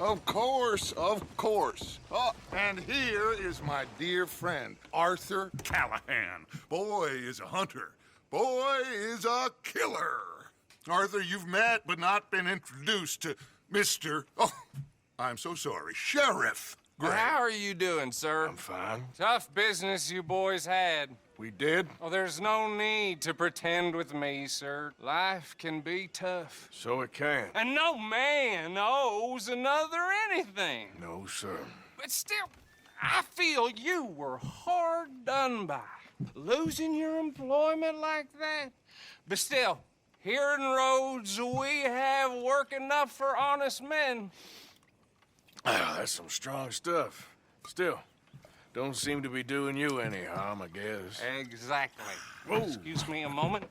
Of course, of course. Oh, and here is my dear friend, Arthur Callahan. Boy is a hunter. Boy is a killer. Arthur, you've met but not been introduced to Mr. Oh, I'm so sorry, Sheriff Gray. How are you doing, sir? I'm fine. Tough business you boys had. We did? Oh, there's no need to pretend with me, sir. Life can be tough. So it can. And no man owes another anything. No, sir. But still, I feel you were hard done by. Losing your employment like that. But still, here in Rhodes, we have work enough for honest men. Ah, that's some strong stuff. Still, don't seem to be doing you any harm, I guess. Exactly. Whoa. Excuse me a moment.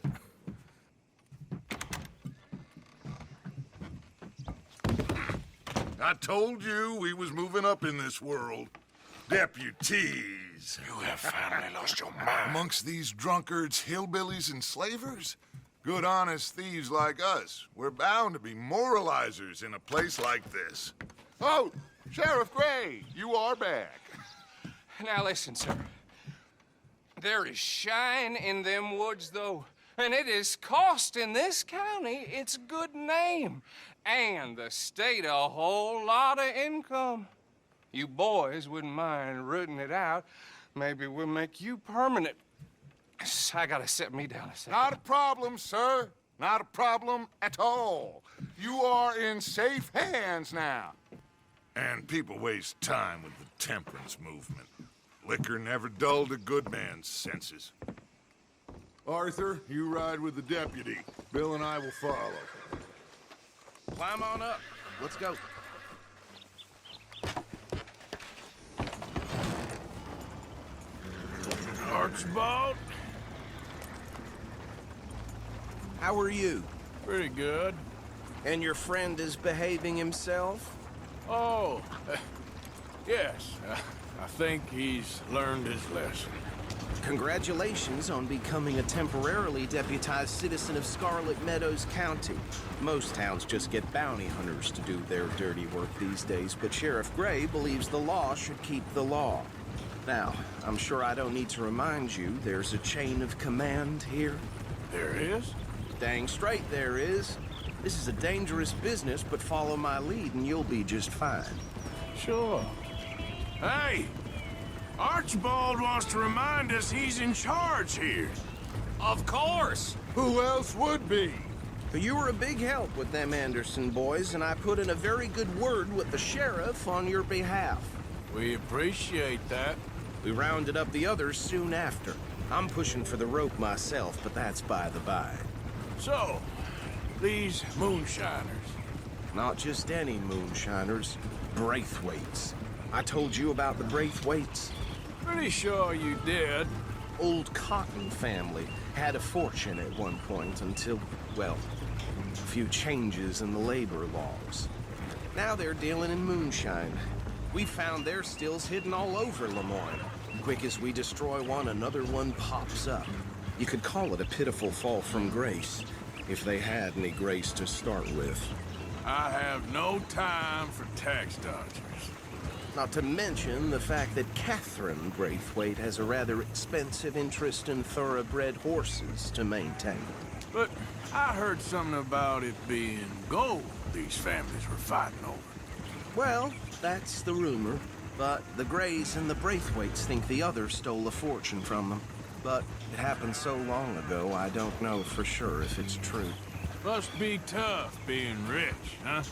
I told you we was moving up in this world. Deputies. You have finally lost your mind. Amongst these drunkards, hillbillies, and slavers? Good, honest thieves like us. We're bound to be moralizers in a place like this. Oh, Sheriff Gray, you are back. Now listen, sir. There is shine in them woods, though, and it is costing this county its good name and the state a whole lot of income. You boys wouldn't mind rooting it out. Maybe we'll make you permanent. I gotta set me down a second. Not a problem, sir. Not a problem at all. You are in safe hands now. And people waste time with the temperance movement. Liquor never dulled a good man's senses. Arthur, you ride with the deputy. Bill and I will follow. Climb on up. Let's go. Archibald? How are you? Pretty good. And your friend is behaving himself? Oh, yes. I think he's learned his lesson. Congratulations on becoming a temporarily deputized citizen of Scarlet Meadows County. Most towns just get bounty hunters to do their dirty work these days, but Sheriff Gray believes the law should keep the law. Now, I'm sure I don't need to remind you there's a chain of command here. There is? Dang straight there is. This is a dangerous business, but follow my lead and you'll be just fine. Sure. Hey! Archibald wants to remind us he's in charge here. Of course! Who else would be? But you were a big help with them Anderson boys, and I put in a very good word with the sheriff on your behalf. We appreciate that. We rounded up the others soon after. I'm pushing for the rope myself, but that's by the by. So, these moonshiners. Not just any moonshiners, Braithwaites. I told you about the Braithwaites. Pretty sure you did. Old Cotton family had a fortune at one point until, well, a few changes in the labor laws. Now they're dealing in moonshine. We found their stills hidden all over Lemoyne. Quick as we destroy one, another one pops up. You could call it a pitiful fall from grace, if they had any grace to start with. I have no time for tax dodgers. Not to mention the fact that Catherine Braithwaite has a rather expensive interest in thoroughbred horses to maintain. But I heard something about it being gold these families were fighting over. Well, that's the rumor. But the Grays and the Braithwaites think the others stole a fortune from them. But it happened so long ago, I don't know for sure if it's true. Must be tough being rich, huh?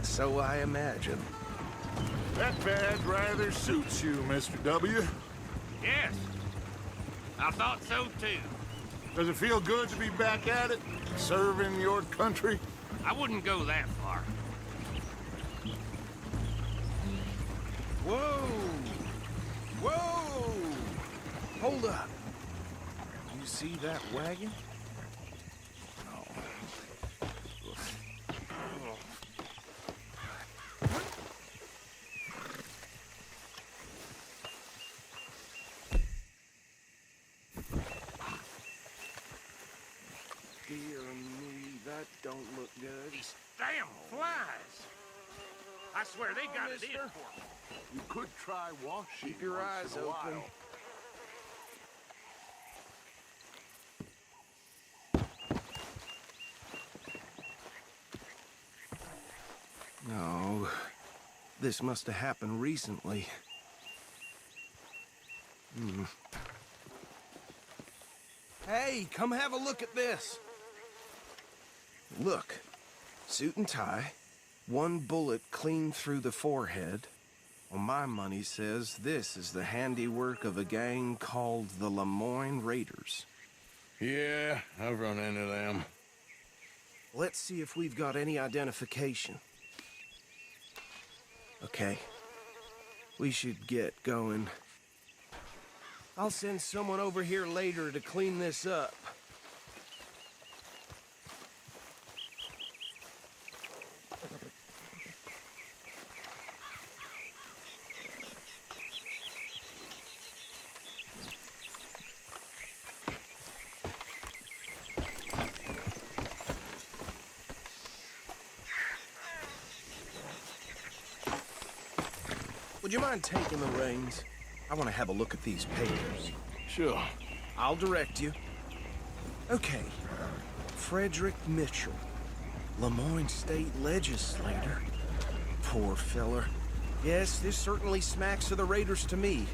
So I imagine. That badge rather suits you, Mr. W. Yes. I thought so too. Does it feel good to be back at it, serving your country? I wouldn't go that far. Whoa! Whoa! Hold up. You see that wagon? Dear me, that don't look good. These damn flies. I swear they got it in mister. for me. You could try washing. Keep your once eyes in a open. while. No, this must have happened recently. Hey, come have a look at this. Look, suit and tie, one bullet clean through the forehead. Well, my money says this is the handiwork of a gang called the Lemoyne Raiders. Yeah, I've run into them. Let's see if we've got any identification. Okay. We should get going. I'll send someone over here later to clean this up. Would you mind taking the reins? I want to have a look at these papers. Sure. I'll direct you. Okay. Frederick Mitchell, Lemoyne State Legislator. Poor feller. Yes, this certainly smacks of the Raiders to me.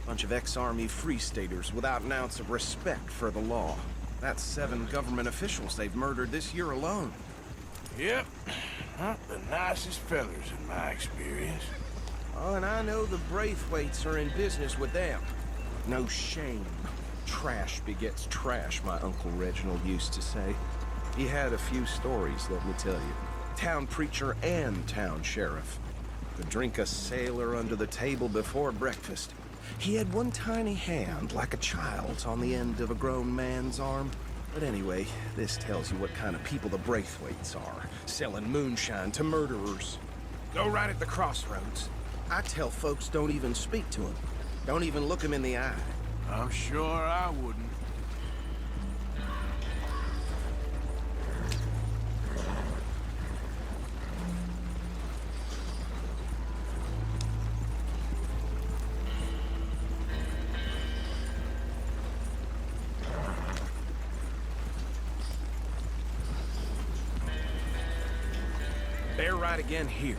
Bunch of ex-Army Free Staters without an ounce of respect for the law. That's 7 government officials they've murdered this year alone. Yep. Not the nicest fellers in my experience. Oh, and I know the Braithwaites are in business with them. No shame. Trash begets trash, my Uncle Reginald used to say. He had a few stories, let me tell you. Town preacher and town sheriff. Could drink a sailor under the table before breakfast. He had one tiny hand, like a child's, on the end of a grown man's arm. But anyway, this tells you what kind of people the Braithwaites are. Selling moonshine to murderers. Go right at the crossroads. I tell folks don't even speak to him. Don't even look him in the eye. I'm sure I wouldn't. Bear right again here.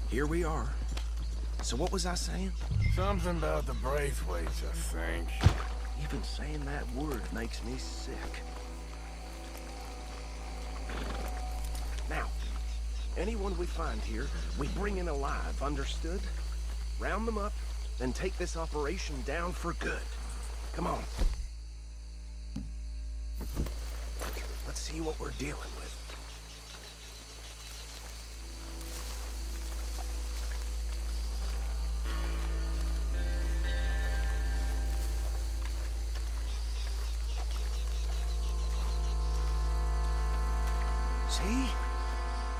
Here we are. So what was I saying? Something about the Braithwaites, I think. Even saying that word makes me sick. Now, anyone we find here, we bring in alive, understood? Round them up, then take this operation down for good. Come on. Let's see what we're dealing with. See?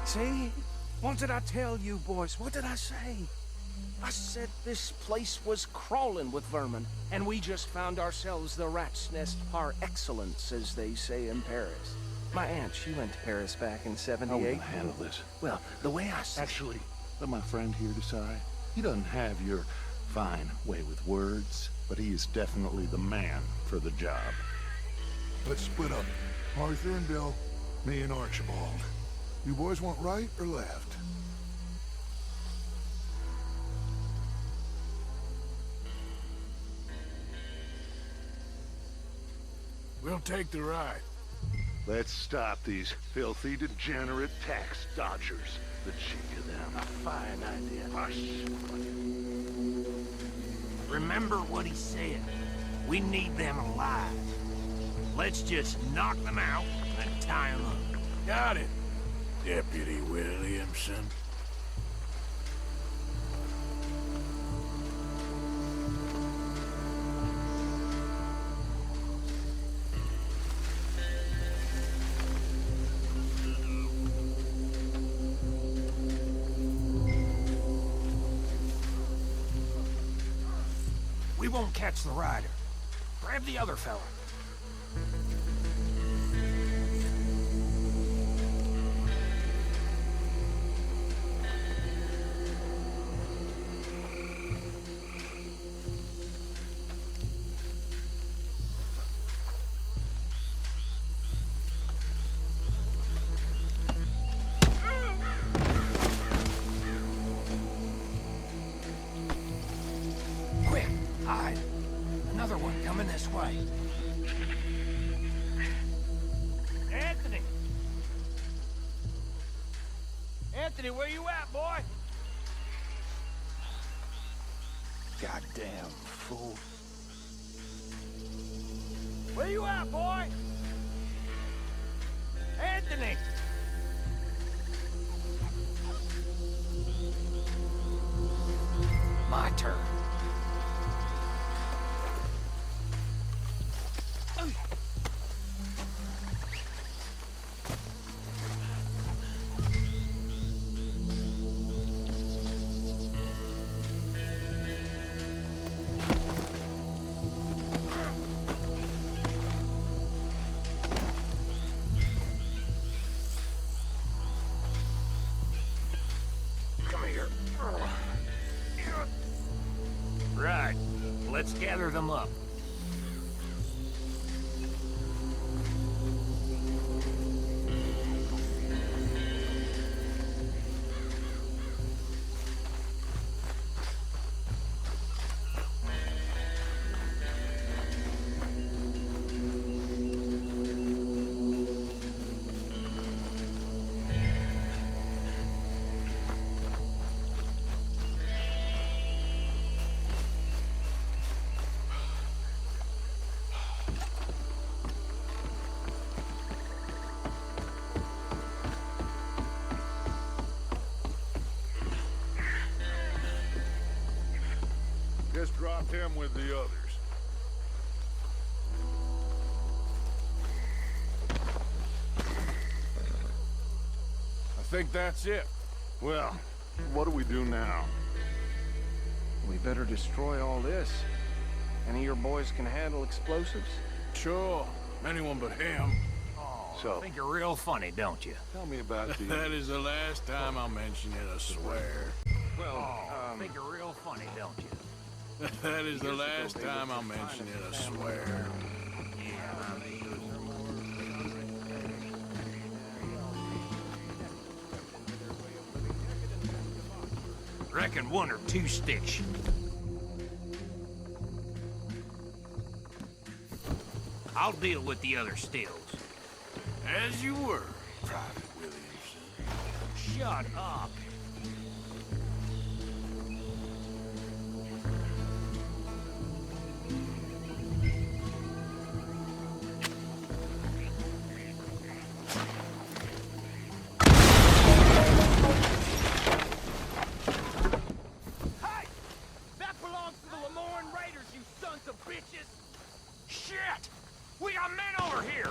See? What did I tell you, boys? What did I say? I said this place was crawling with vermin, and we just found ourselves the rat's nest par excellence, as they say in Paris. My aunt, she went to Paris back in How '78. we gonna handle this? Well, the way I see Actually, let my friend here decide. He doesn't have your fine way with words, but he is definitely the man for the job. Let's split up. Arthur and Bill, me and Archibald. You boys want right or left? We'll take the ride. Let's stop these filthy, degenerate tax dodgers. The cheek of them. A fine idea. Hush. Remember what he said. We need them alive. Let's just knock them out and tie them up. Got it, Deputy Williamson. We won't catch the rider. Grab the other fella. Quick, hide. Another one coming this way. Anthony! Anthony, where you at, boy? Goddamn fool. Where you at, boy? Anthony! My turn. Come here. Right. Let's gather them up. Just drop him with the others. I think that's it. Well, what do we do now? we better destroy all this. Any of your boys can handle explosives? Sure. Anyone but him. So, Think you're real funny, don't you? tell me about the... That is the last time I'll mention it, I swear. Think you're real funny, don't you? That is the last time I'll mention it, I swear. Reckon one or two sticks. I'll deal with the other stills. As you were, Private Williamson. Shut up. Hey! That belongs to the Lemoyne Raiders, you sons of bitches! Shit! We got men over here!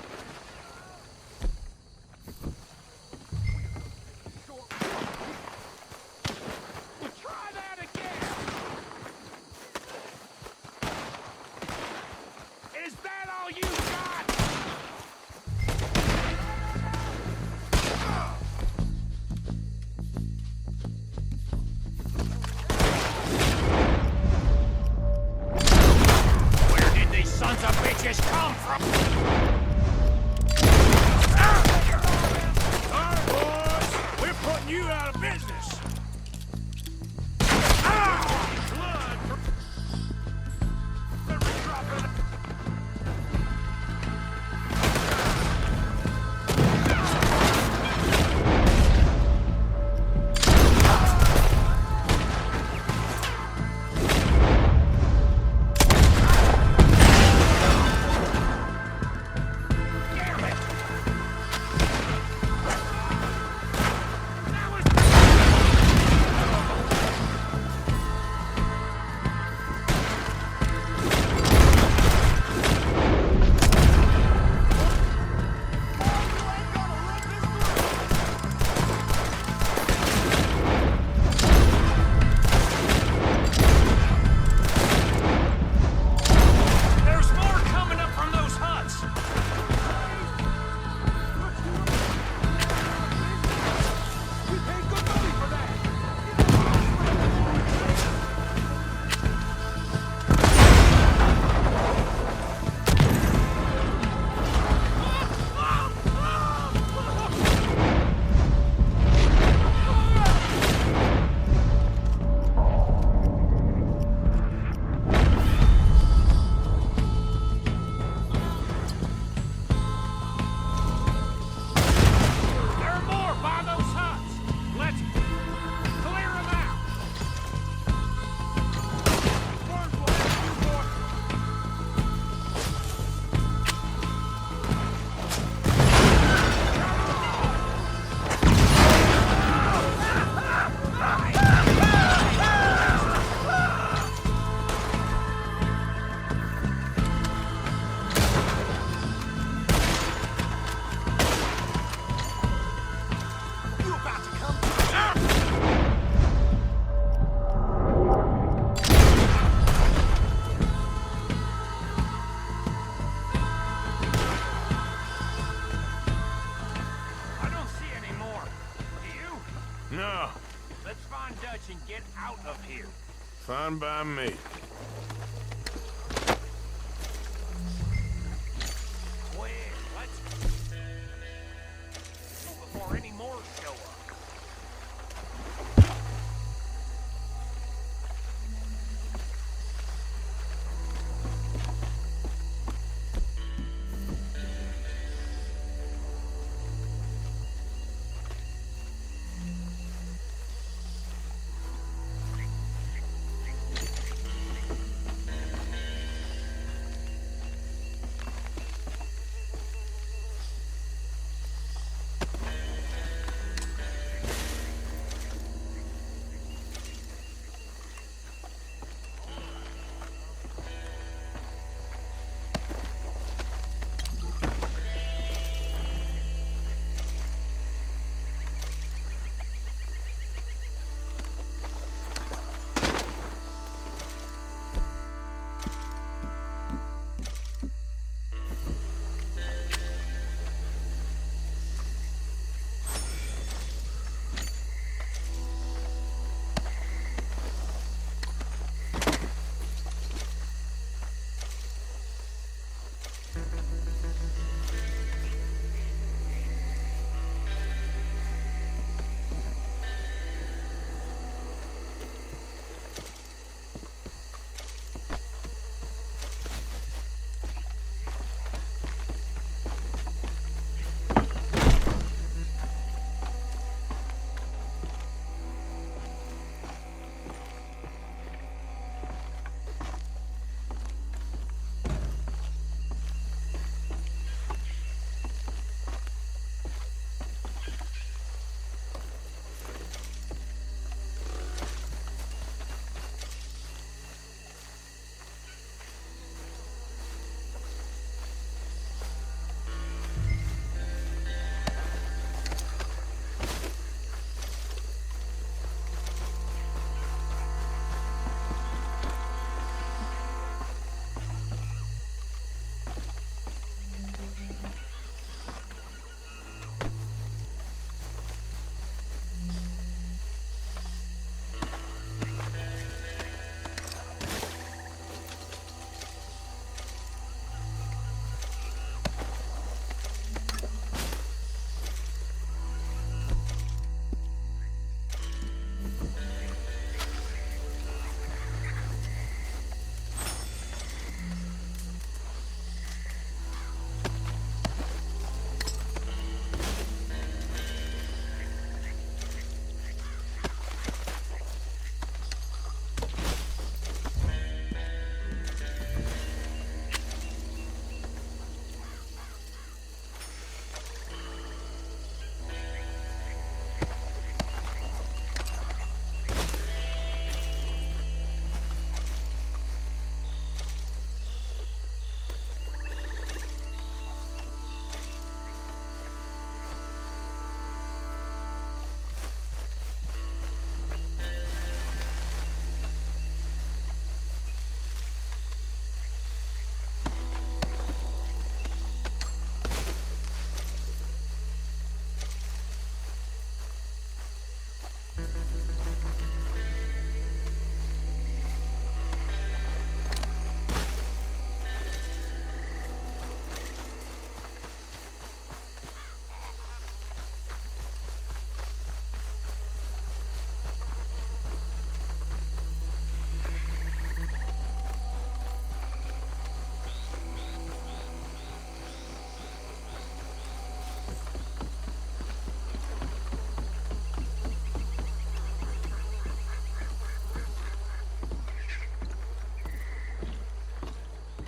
No, Let's find Dutch and get out of here. fine by me. Well, let's... before any more show up.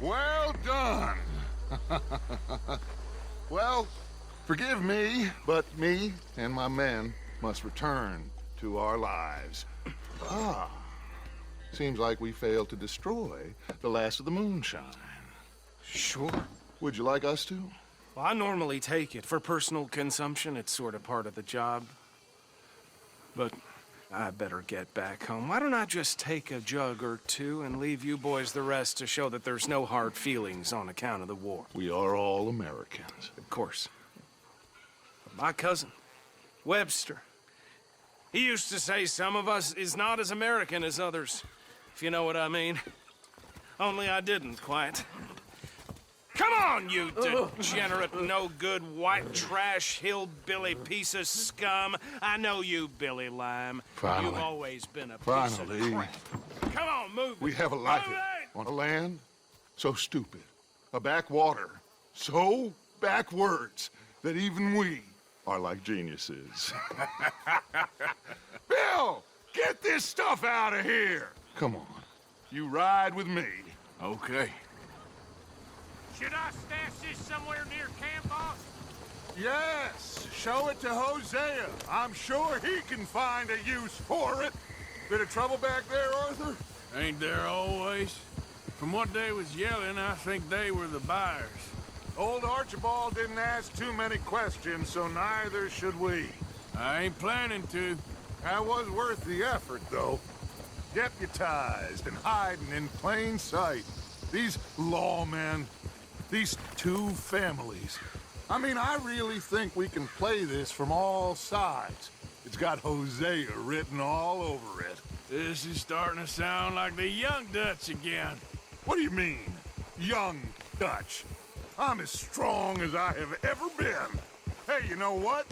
Well done. Well, forgive me, but me and my men must return to our lives. Ah, seems like we failed to destroy the last of the moonshine. Sure. Would you like us to? Well, I normally take it. For personal consumption, it's sort of part of the job. But I better get back home. Why don't I just take a jug or two and leave you boys the rest to show that there's no hard feelings on account of the war? We are all Americans. Of course. But my cousin, Webster, He used to say some of us is not as American as others, if you know what I mean. Only I didn't quite. Come on, you degenerate, no-good, white trash, hillbilly piece of scum. I know you, Billy Lime. Finally. You've always been a piece Finally. of crap. Come on, move it. We have a life Move it! on a land so stupid, a backwater so backwards that even we are like geniuses. Bill, get this stuff out of here. Come on, you ride with me. Okay. Should I stash this somewhere near camp, boss? Yes, show it to Hosea. I'm sure he can find a use for it. Bit of trouble back there, Arthur? Ain't there always? From what they was yelling, I think they were the buyers. Old Archibald didn't ask too many questions, so neither should we. I ain't planning to. That was worth the effort, though. Deputized and hiding in plain sight. These lawmen, these two families. I mean, I really think we can play this from all sides. It's got Hosea written all over it. This is starting to sound like the Young Dutch again. What do you mean, young Dutch? I'm as strong as I have ever been. Hey, you know what?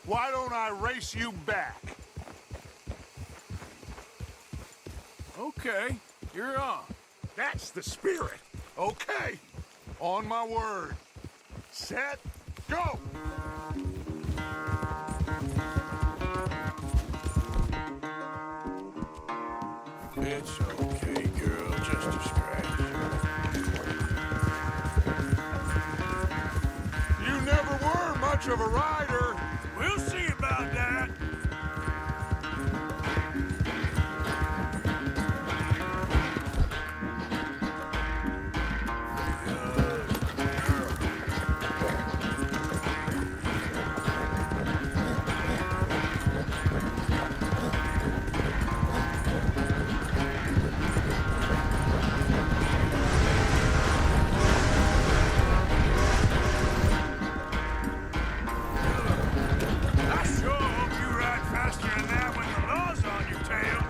Why don't I race you back? Okay, you're on. That's the spirit. Okay. On my word. Set, go! It's okay, girl, just a scratch. You never were much of a rider. We'll see about that. I sure hope you ride faster than that when the law's on your tail.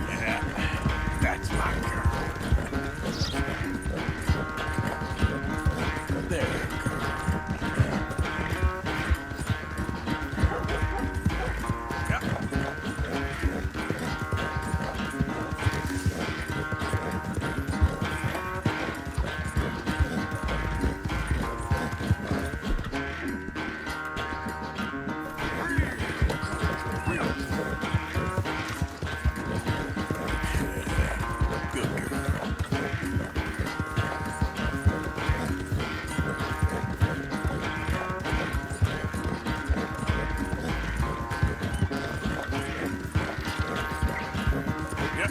Yeah, that's my girl. There you go. Good girl. Yep.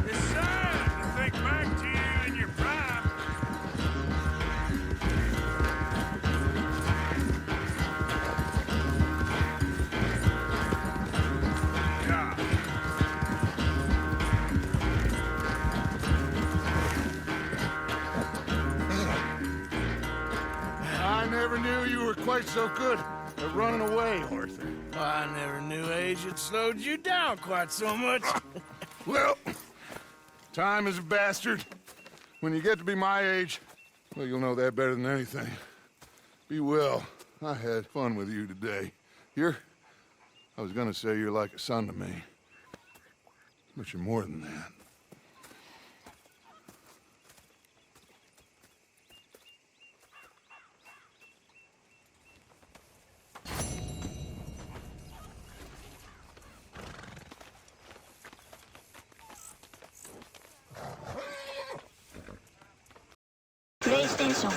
It's sad to think back to you in your prime. God. I never knew you were quite so good at running away, Arthur. I never knew age had slowed you down quite so much. Well, time is a bastard. When you get to be my age, well, you'll know that better than anything. Be well. I had fun with you today. I was gonna say you're like a son to me. But you're more than that. PlayStation